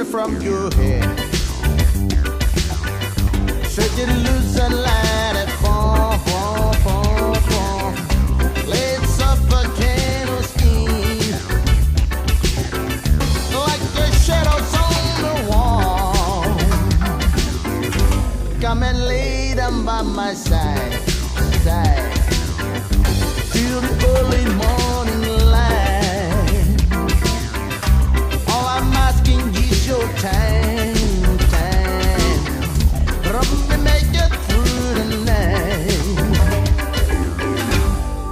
from your head. Should you lose a light at fall, fall, fall, fall. Let's up a candle steam like the shadows on the wall. Come and lay down by my side, side, till the early morning light. All I'm asking is your time, time. Help me make it through the night.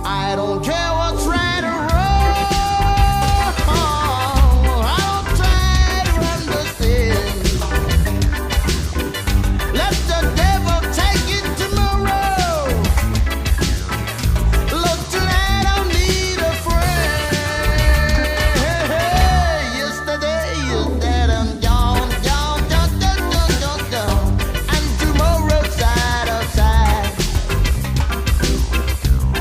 I don't care what's right or wrong. I don't try to understand. Let the devil take it tomorrow. Look, tonight I need a friend. Yesterday is dead and gone, gone, gone, gone, gone, gone, gone. And tomorrow's side of side.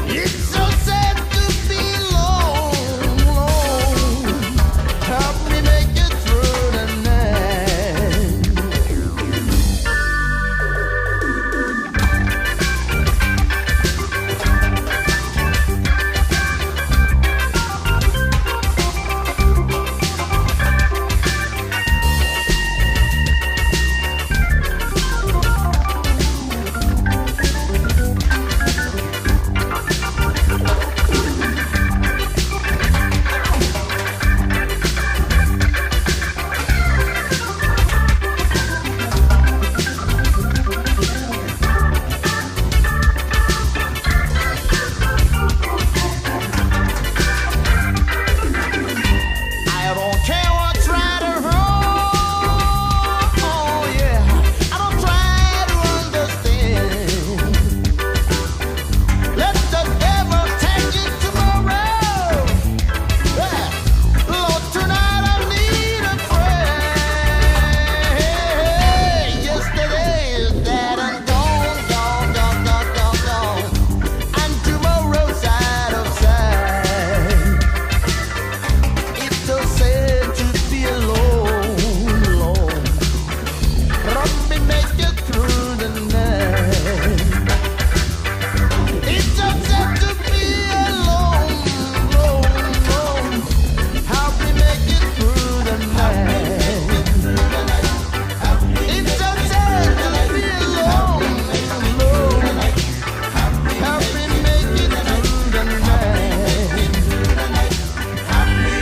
It's so sad to be alone, alone. Help me make it through the night. I don't care what's right or wrong. Oh yeah, I don't try to understand. Let the devil take it tomorrow. Yeah. Lord, tonight I need a friend. Yesterday is dead and gone, gone, gone, gone, gone, gone. And tomorrow's side of side. It's so sad to be alone, alone. Help me make it through the night. It's so sad to be alone, alone, alone. Help me make it through the night. It's so sad to be alone, alone. Help me make it through the night.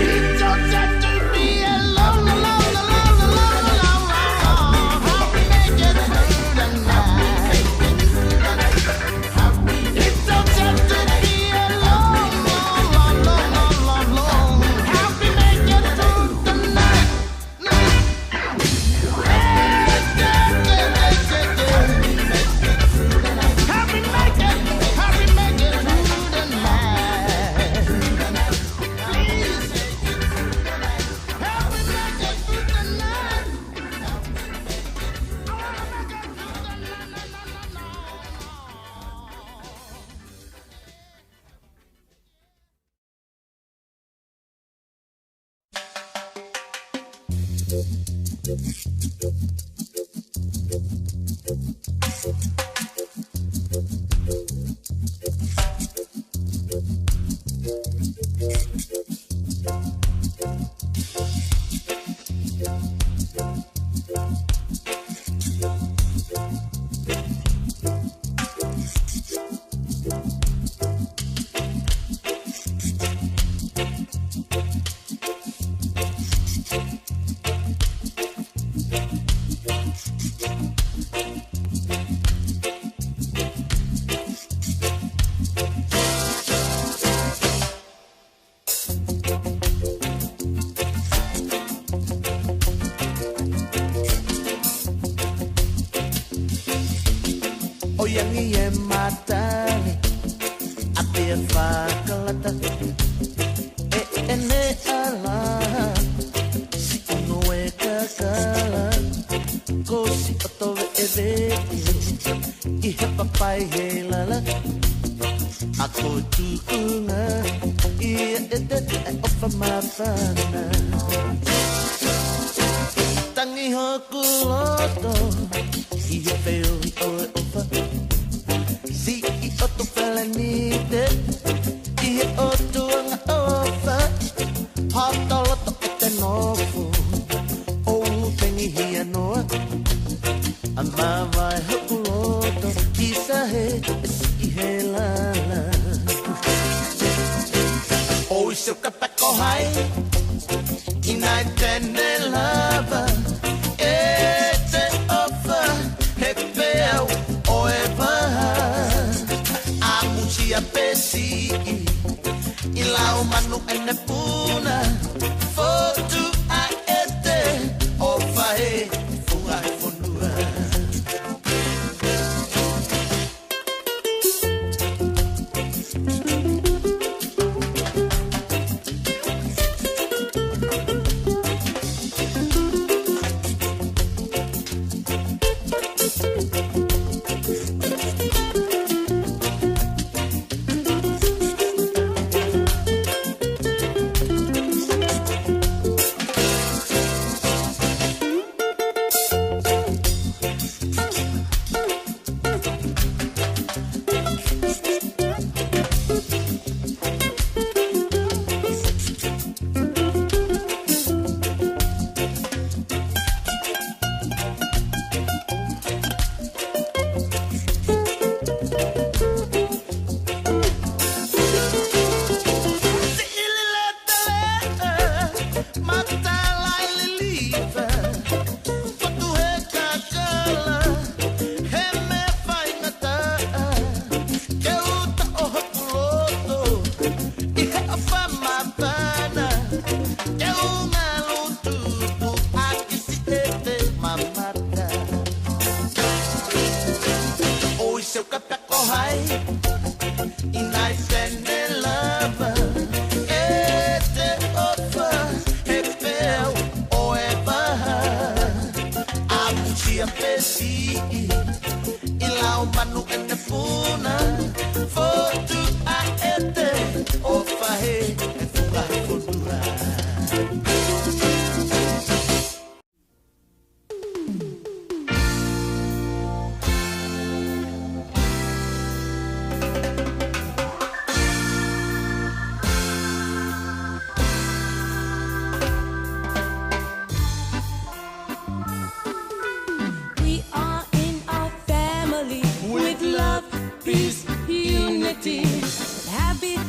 It's so sad to be alone, alone, alone, alone, alone. Help me make it through the night. It's so sad to be alone, alone, alone, alone, alone. Help me make it through the night. Help me make it through the night. Please, help me make it through the night. Oh yang iye matali ati fa kalata ene ala si uno e kakala ko si otove eve i papai he lala ako tukunga i ofa mafana tang Kuloto, ihe feo oe ofa. Si I oto fela nite, ihe oto anga ofa. Hata loto ete nofo, o tengi hia noa. Ama vai Kuloto, isa he, si he lala. O seu kapako hai, inai tene lava. Pesi ila umanu ene puna fotu a ete o fae funga fonua.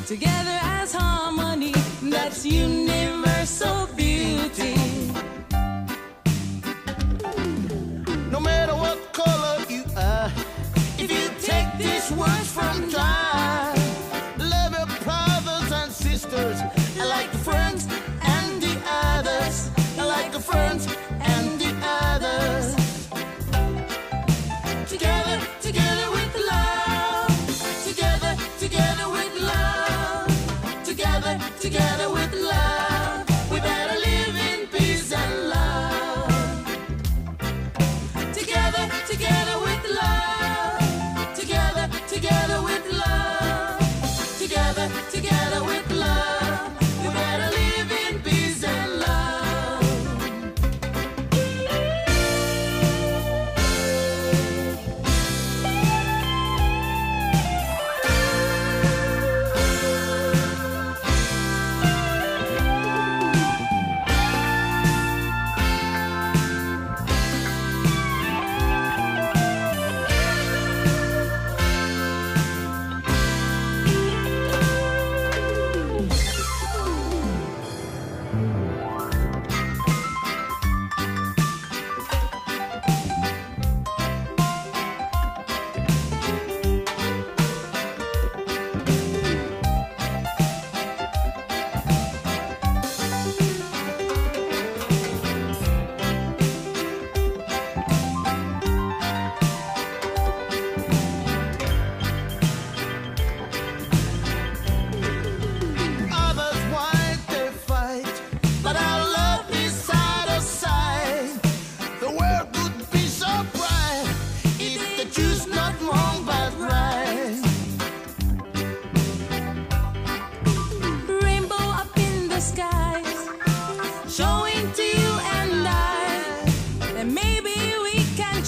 Together as harmony, that's universal beauty. No matter what color you are, if you take these words from God, love your brothers and sisters, like the friends and the others, like the friends and the others. Together, together with love, together, together with love, together, together with love, we better live in peace and love. Together, together with love, together, together with love.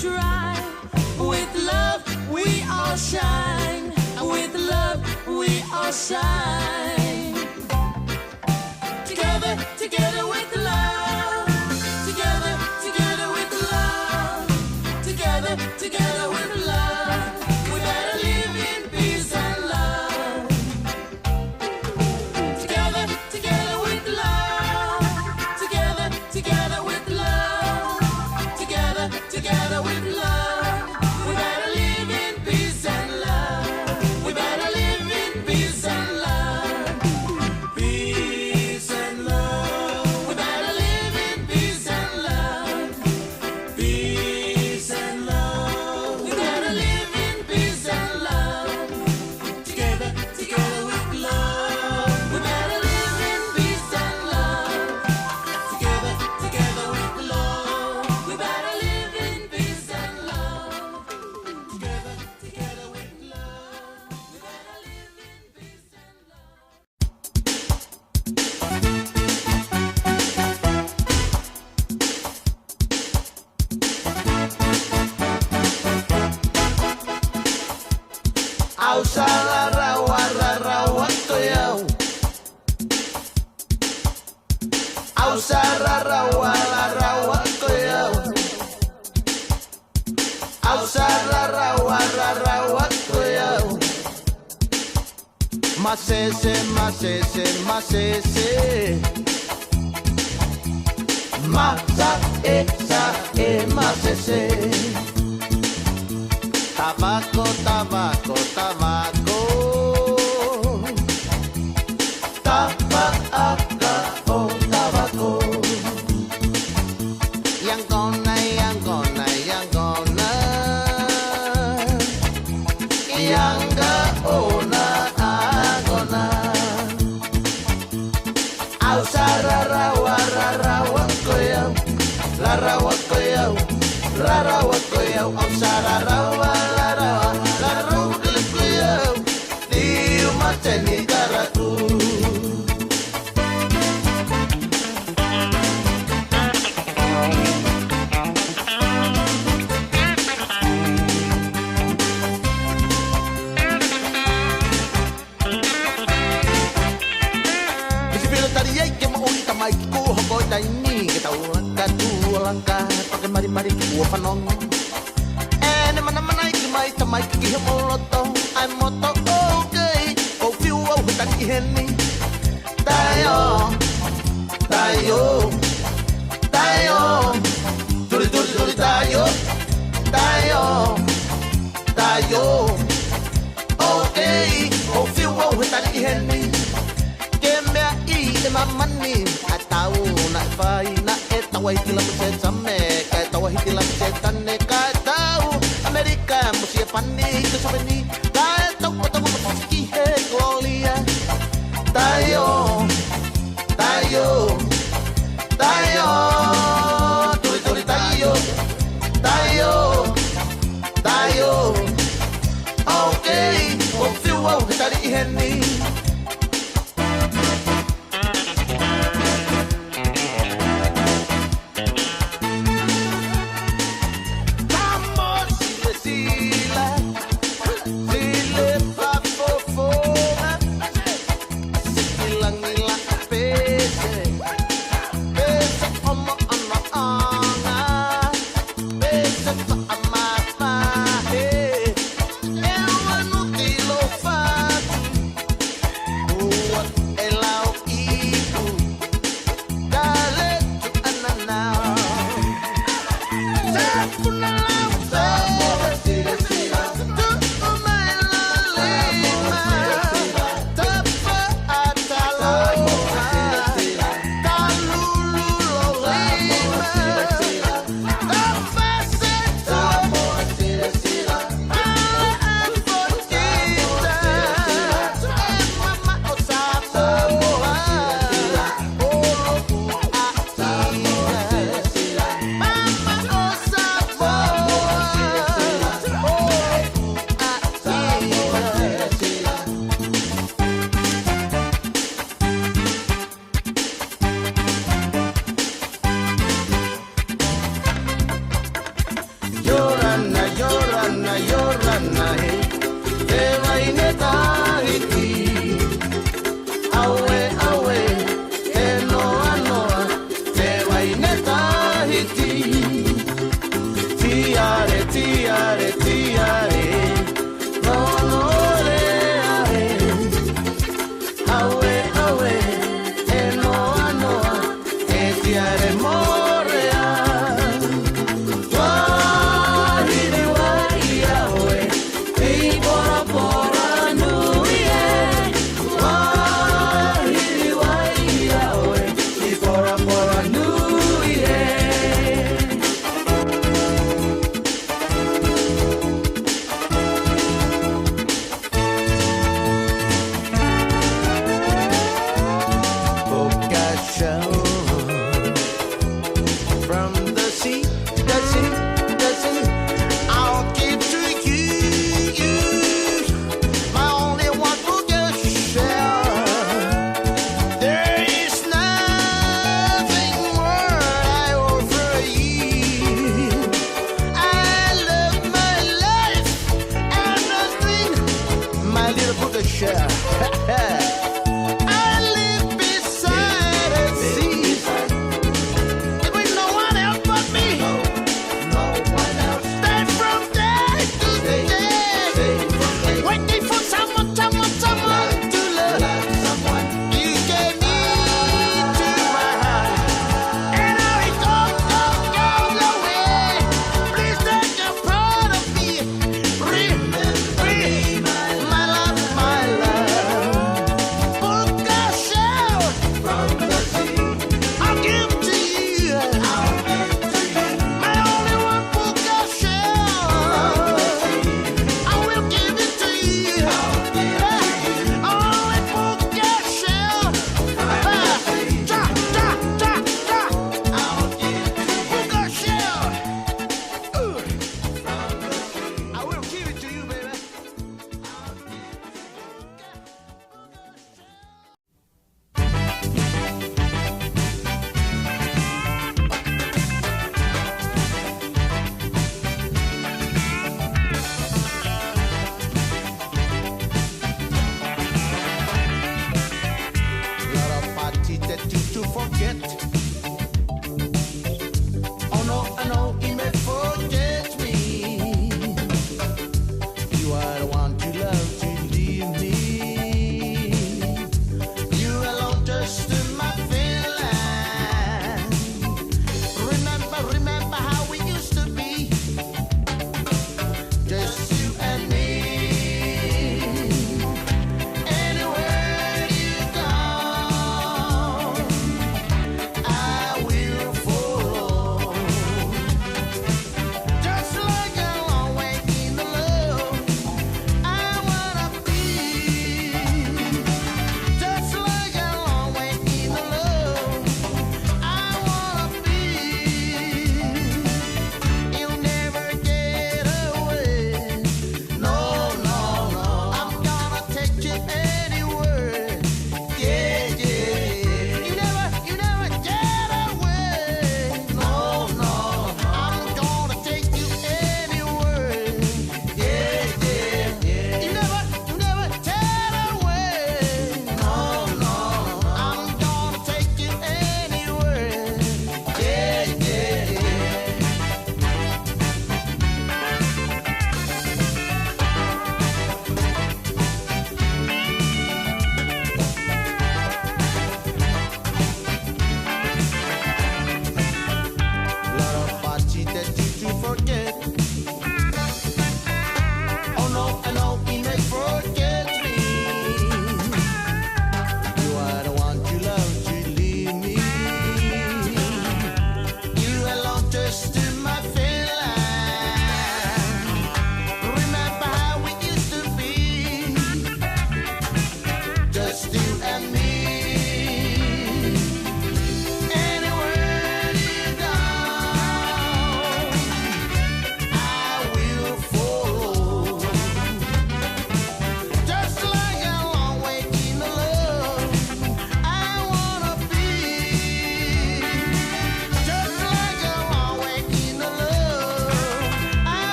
try. With love, we all shine. With love, we all shine. Together, together with love. Together, together with love. Together, together with love. We better live in peace and love. Together, together with love. Together, together with love. Together, together with love. We better live in peace and love. We better live in peace and love. Peace and love. We better live in peace and love. Peace and love. We better live in peace and love. Together, together with love. We better live in peace and love. Together, together with love. We better live in peace and love. Together, together with love. We better live in peace and love. Ausa rarawa toyau. Ausa rarawa toyau. Ausa rarawa toyau. Masese. Masa masese. Tabaco. Tabaco. Yang gonna. Yang gonna. Ausa rarawa koyau. Rarawa koyau. Ausa rarawa koyau. Diu mateni karatu. Pakai mari kua panong. Mana iki mai tamai ki moloto. Ai moto okay. O fiu o hutan ki heni. Tayo. Turi tayo. Okay. O fiu o hutan ki heni. Kemea I mamani atau na vai na etawai kilam se samme kai tawai kilam se tanne kai tau Amerika musia pani ke sabeni kai tau ki he gloria tayo turi tayo okay o fiu o hitari heni.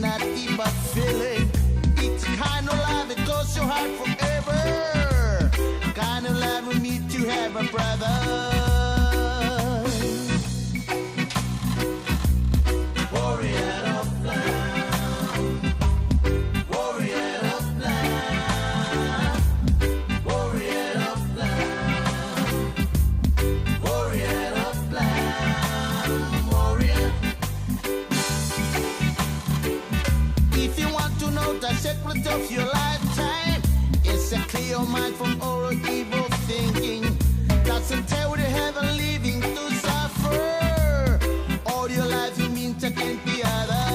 not deep a feeling. It's kind of love that goes your heart forever. Kind of love we need to have a brother. Warrior of love, warrior of love, warrior of love, warrior of love, warrior. If you want to know the secret of your lifetime, it's a clear mind from all evil thinking. Doesn't tell you heaven living to suffer. All your life you mean to can't be other.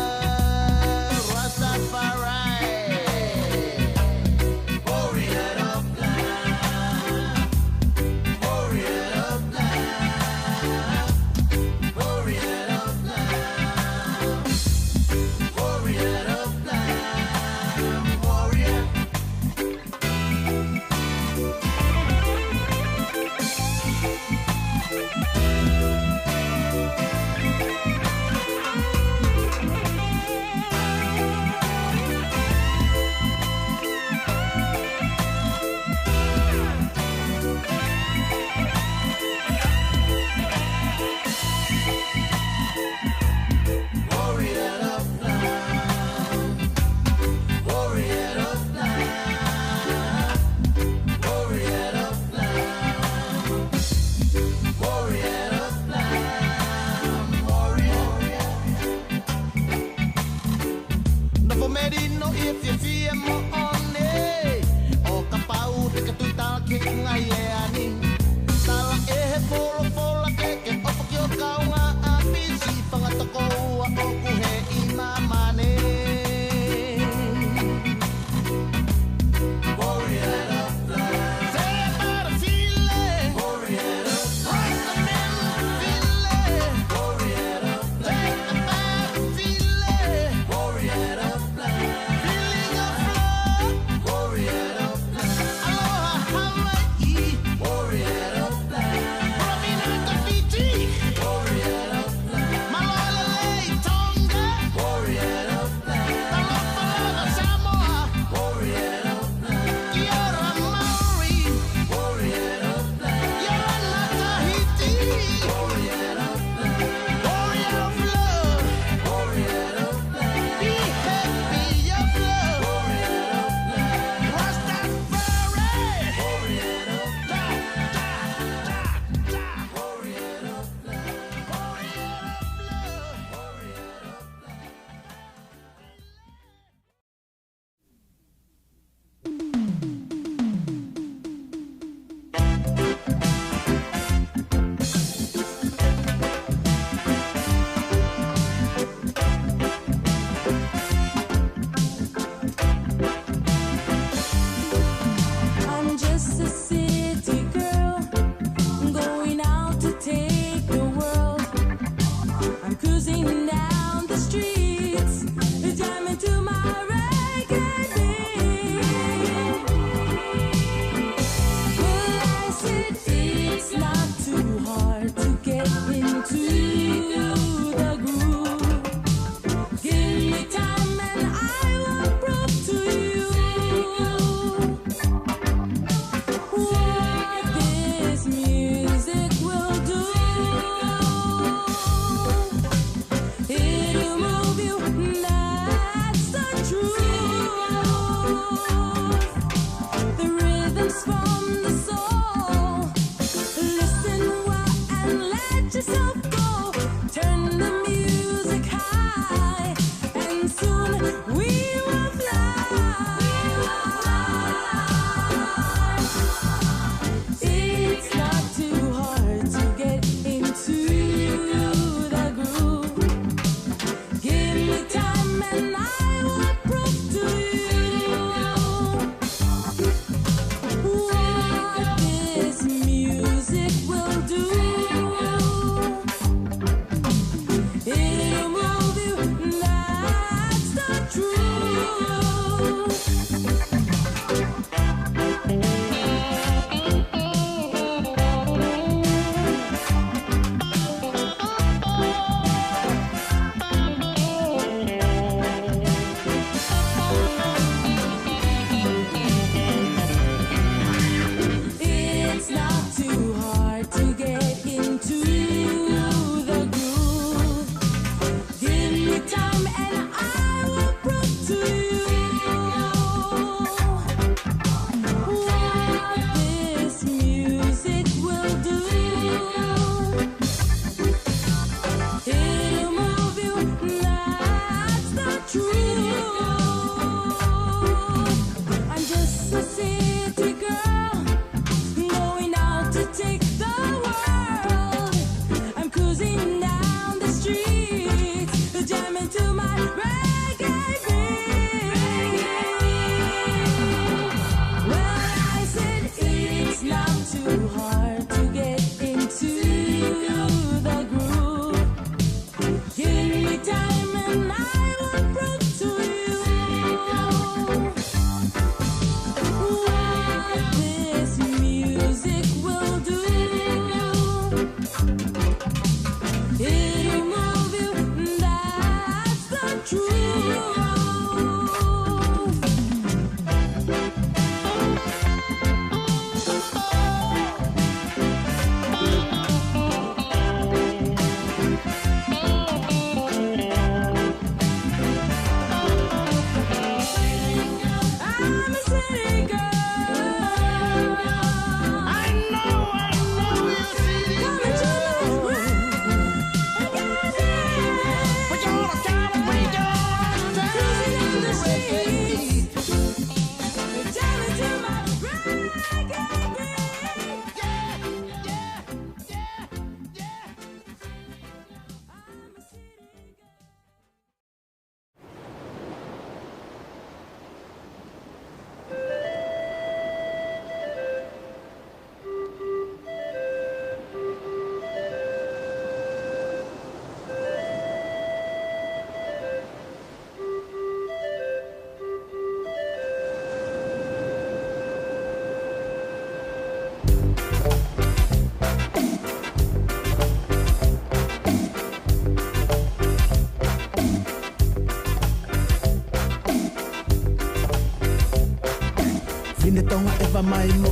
Rastafari, warrior of love, warrior of love, warrior of love, warrior of love, warrior. Warrior of love, warrior of love, warrior of love, warrior of love, warrior. Never made it no if you feel more on it. O kapau de katutal ke ngayani. Tala polo ke opok yo kau nga api si pangatoko wa o kuhe imamane. Warrior of love, say about a feeling. Warrior of love, the men feeling. Warrior of love, say about a feeling. Warrior of love, feeling of love. Warrior of love, aloha Hawaii. Warrior of love, Prominata Fiji. Warrior of love, Malolei Tonga. Warrior of love, Talofa Samoa. Warrior of love, Kiara Maori. Warrior of love, Yorana Tahiti. Warrior of love, warrior of love, warrior of love. Be happy, your love. Warrior of love, Rastafari. Warrior of love, warrior of love, warrior of love, I'm just a city girl going out to take the world. I'm cruising down the streets, jamming to my reggae beat. Well, I said it's not too hard to get into the groove. Give me time and I will prove to you what this music will do. It'll move you, that's the truth. The rhythms from the soul. Listen well and let yourself go. Turn the music high, and soon we will fly. It's not too hard to get into the groove. Give me time and I will prove to you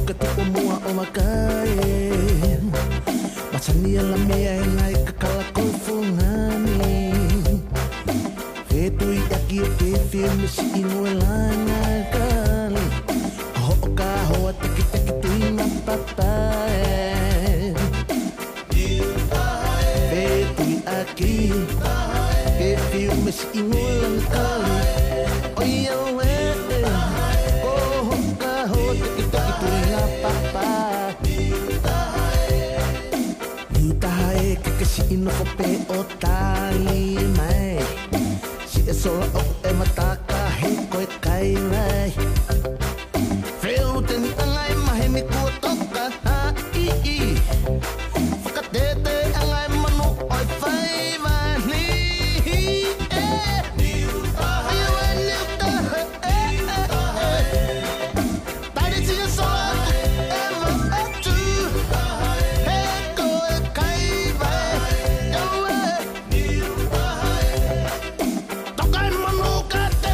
ka tupo mua o makai Masani ala mea e ngai kakala kofungani Fetu i aki e te whiu misi ino e lana kali Ho o ka hoa teki teki tuina papae Fetu i aki e whiu misi ino e lana kali Oi au e ho ka hoa teki teki tuina papae Tahae ke kasi ino ko pe o tali mai Si e sola o e mataka he koe kai rai Freu te ni angai mahe mi kua toka hai Whakatete angai manu oi whai mani Niu tahae Tari si e sola o e matatu He koe kai vai Tokai manu ka te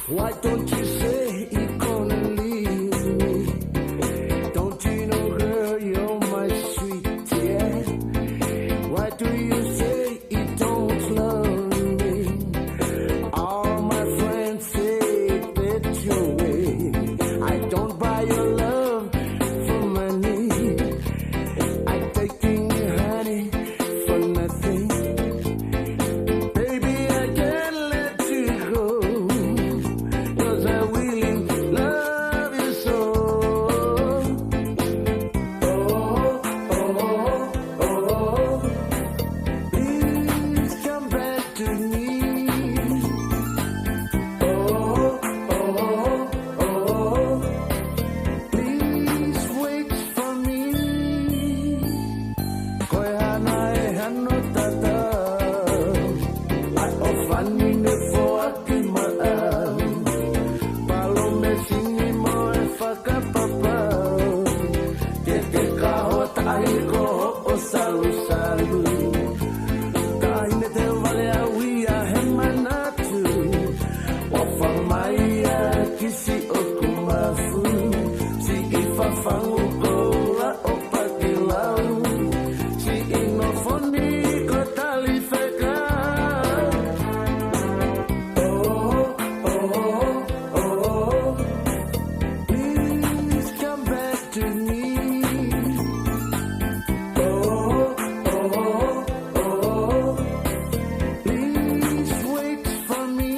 Why don't you say you're gonna leave me? Don't you know, girl, you're my sweet, yeah? Why do you say you don't love me? All my friends say that you're way. I don't buy your love for money. I'm taking your honey for nothing. Baby, I can't let you go, 'cause I really love you so. Please come back to me. Please wait for me. Koe hana e hano tata, ai o fani ne foaki maa. Palo me sini mo e whakapapau. Te kaho tahi ko o salu salu. Kahine te wale a wia he manatu. O whamai a kisi o kumafu. Si I whawhangu koa o pakilau. Si ino foni ko tali wheka. Please come back to me. Please wait for me.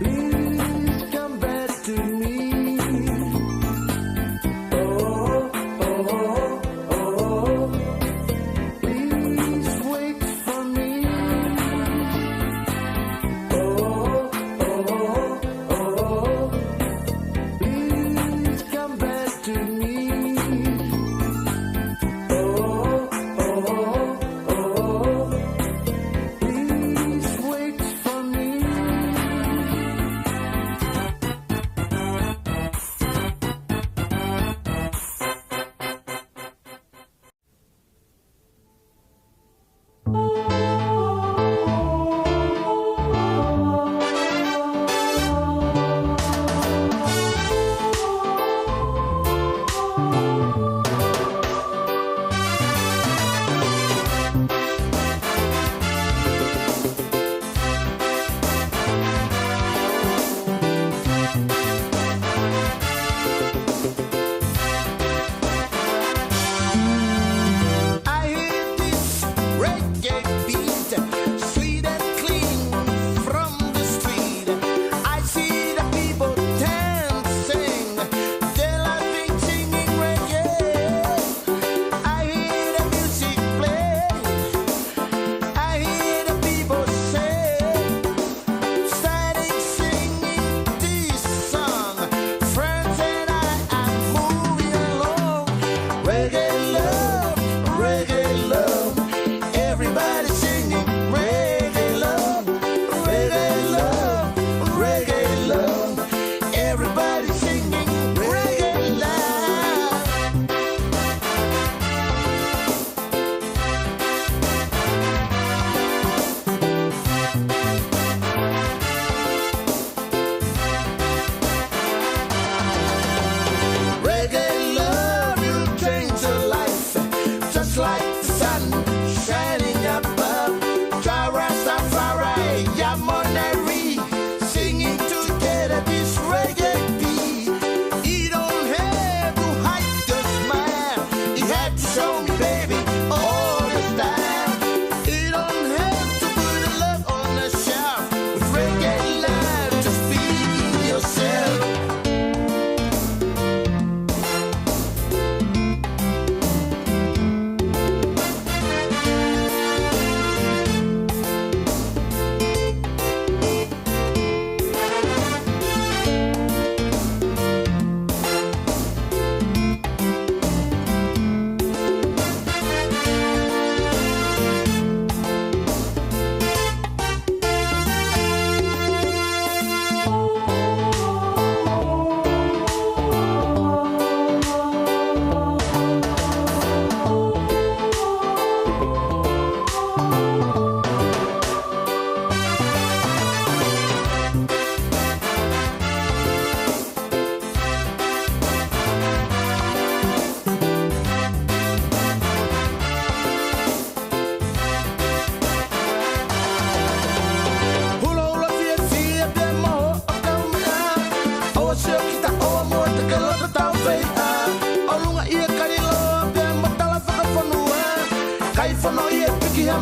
Please come back to me. Please wait for me. Please come back to me. Please wait for me.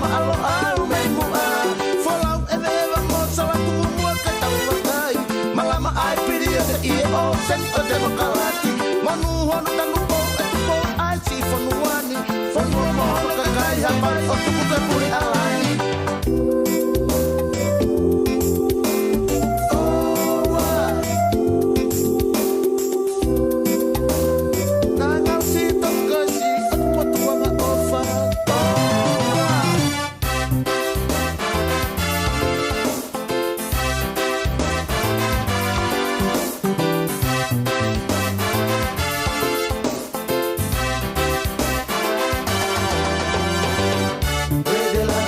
malama alo au mai mua. Folau e vewa mo sawa tuku mua ka tau wakai. Malama ai piri o te ie o seni o demokrati. Monu honu tanu po e tupo ai si fonu wani. Fonu mo honu kakai hapai o tuku te puri alani. De la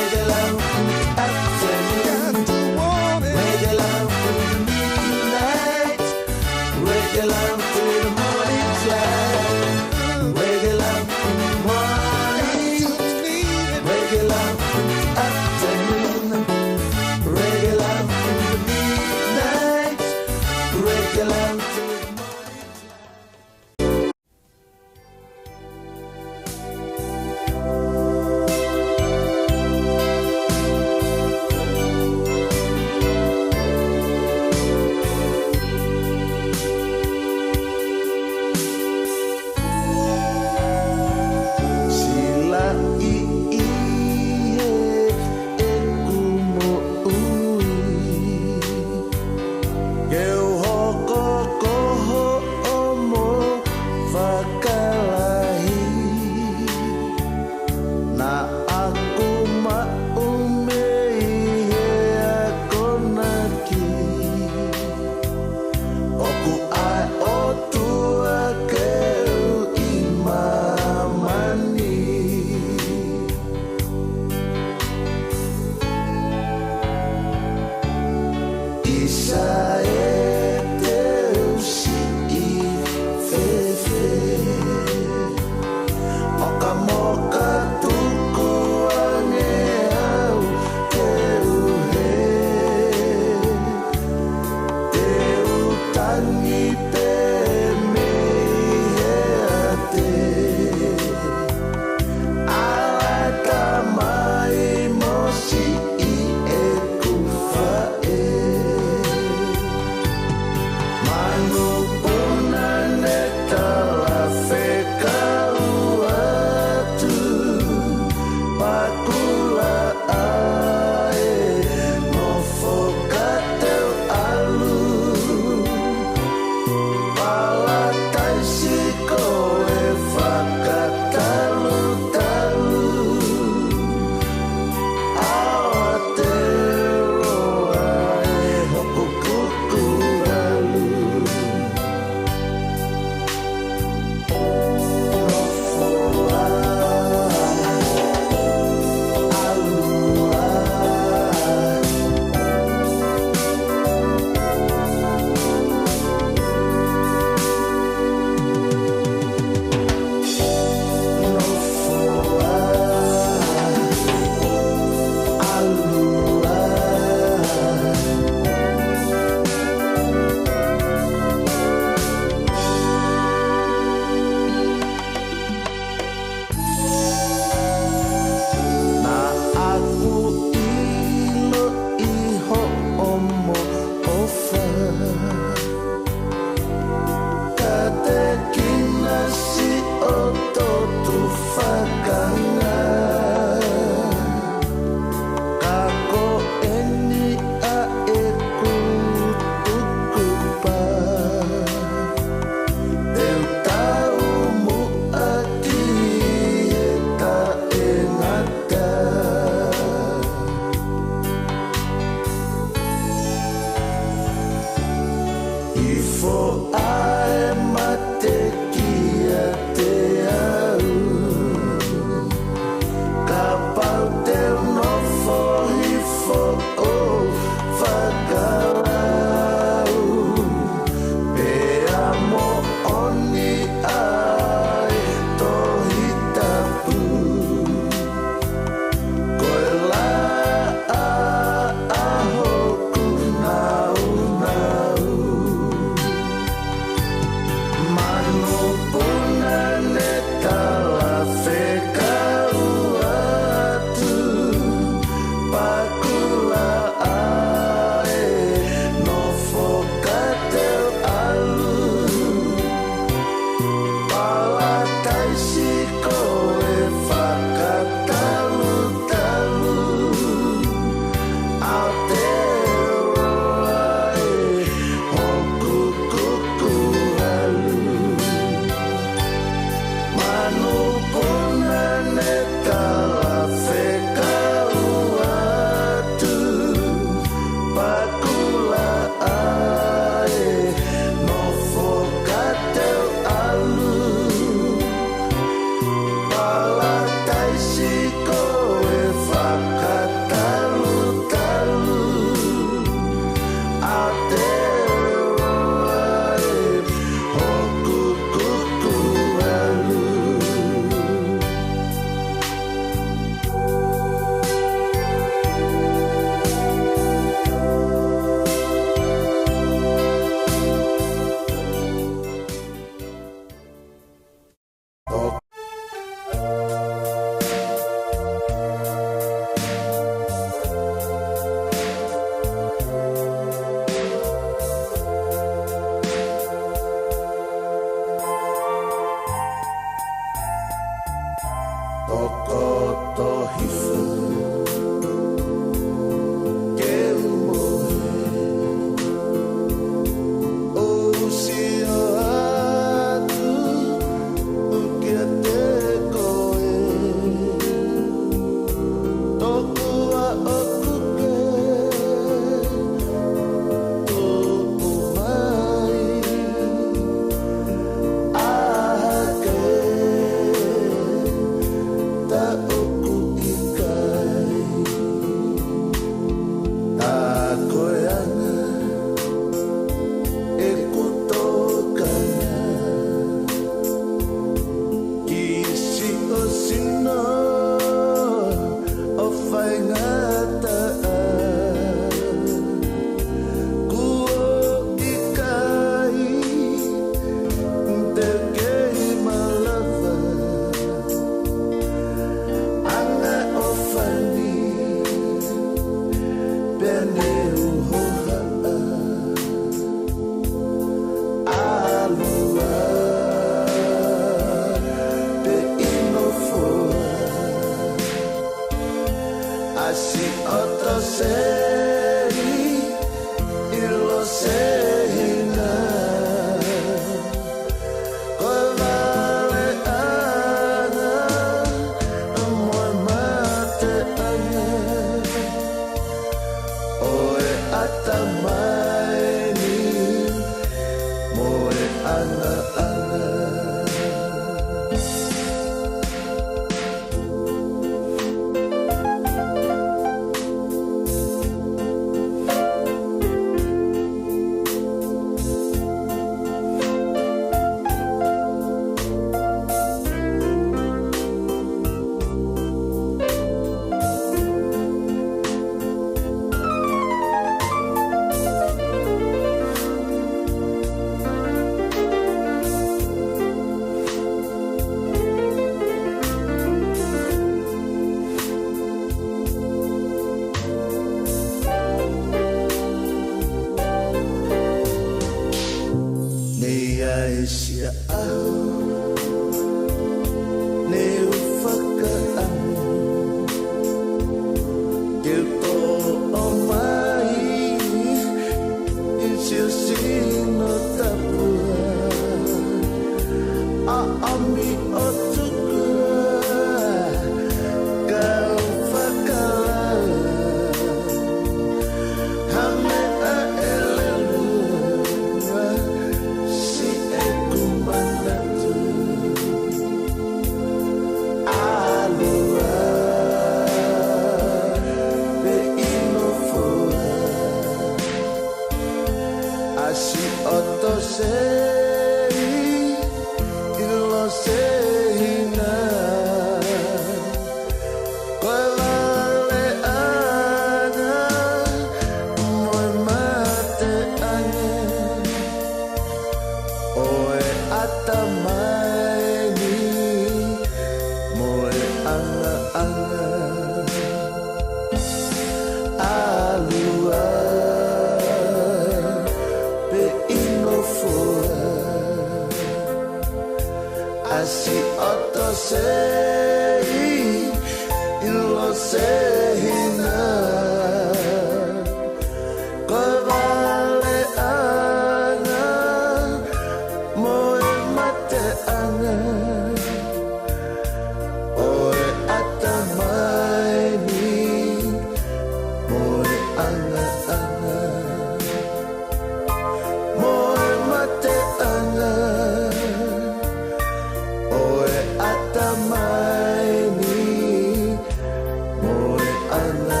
Ana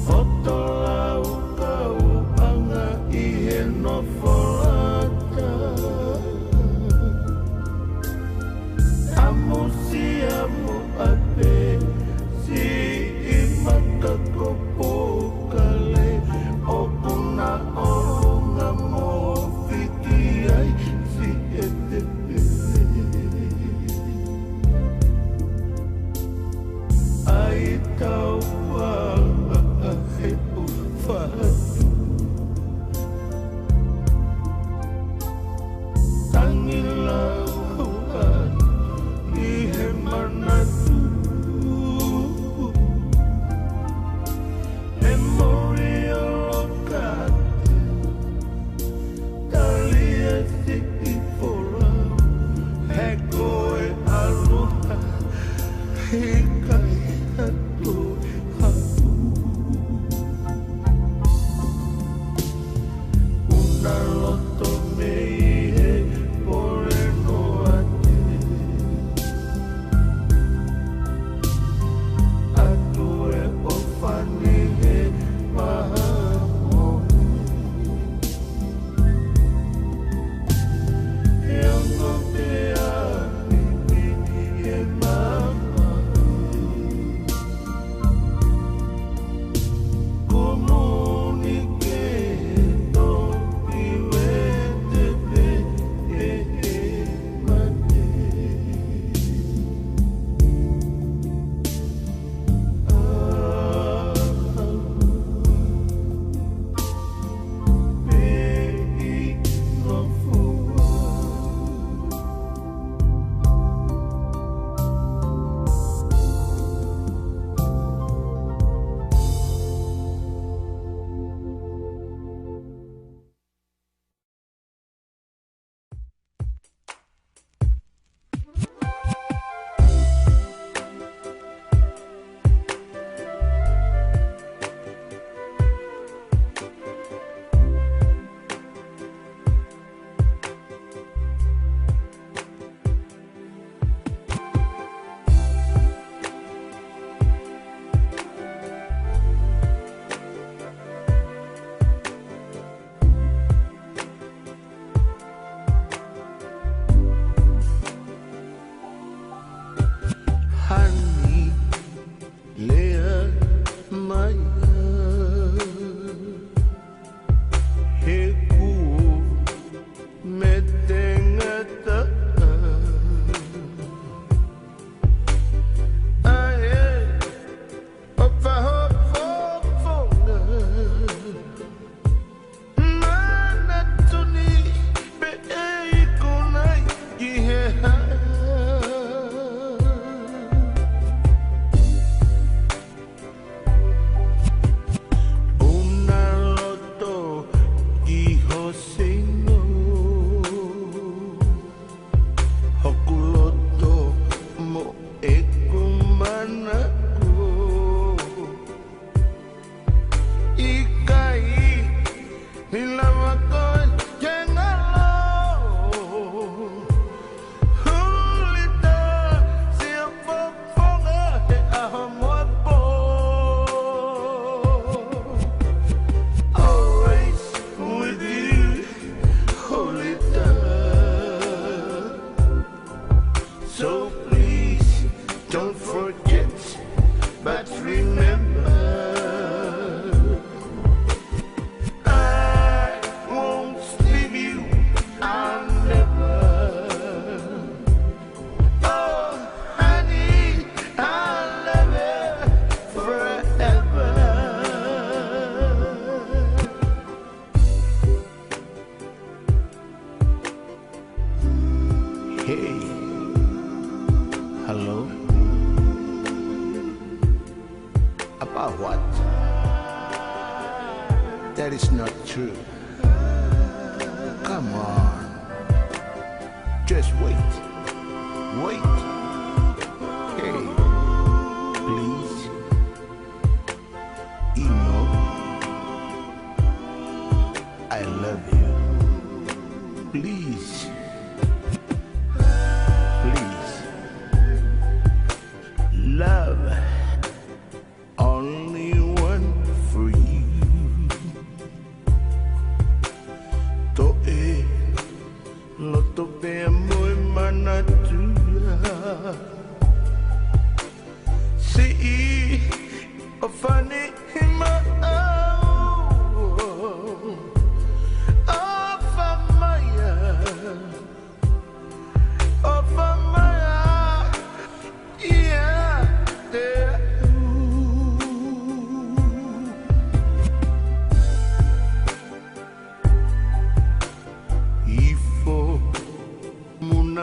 Foto lau kau anga ihen no folata Hey, hello? About what? That is not true. Come on. Just wait. Wait. Hey, please. Emo, I love you. Please. Please. Love. Only one for you. Toe lo tope muy manatuya. Si ofani hima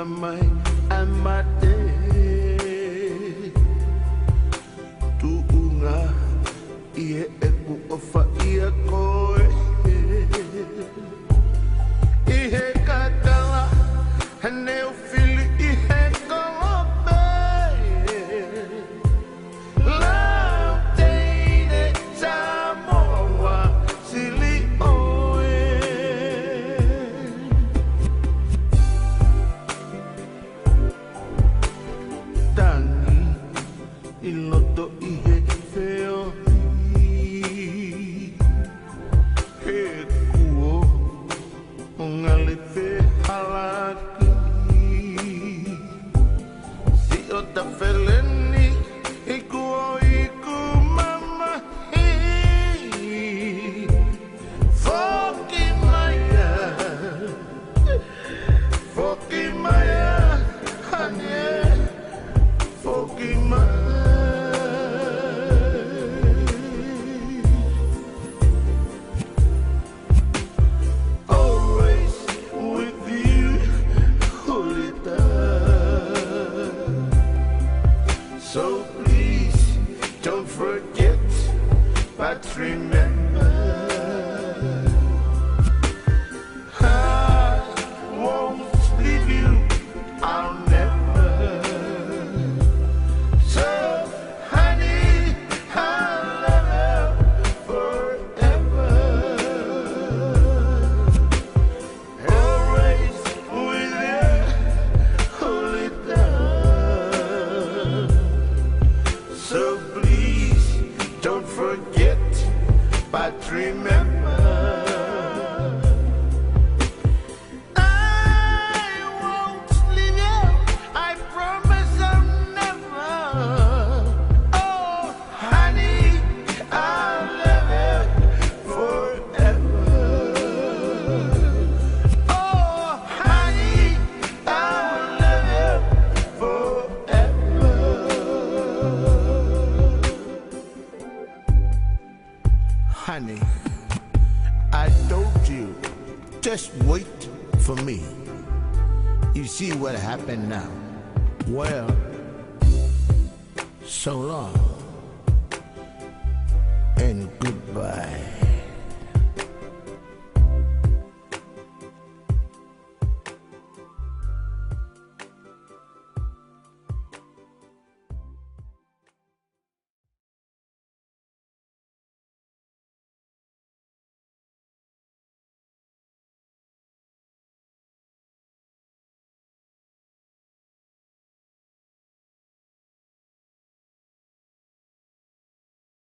mai amate tu unga ie eku ofa ia koe ihe katala hane ufili ihe kolope lau teine samoa sili oe tangi iloto ihe feo he kuo ongalepe halaki si ota feleni ikuo iku mama hi foki maya hanye always with you, Julita. So please don't forget, but remember, I won't leave you. I'll never. So please don't forget, but remember, I won't leave you. I promise I'll never. Oh, honey, I'll love you forever. Oh, honey, I'll love you forever. Honey, I told you, just wait for me. You see what happened now? Well, so long and goodbye.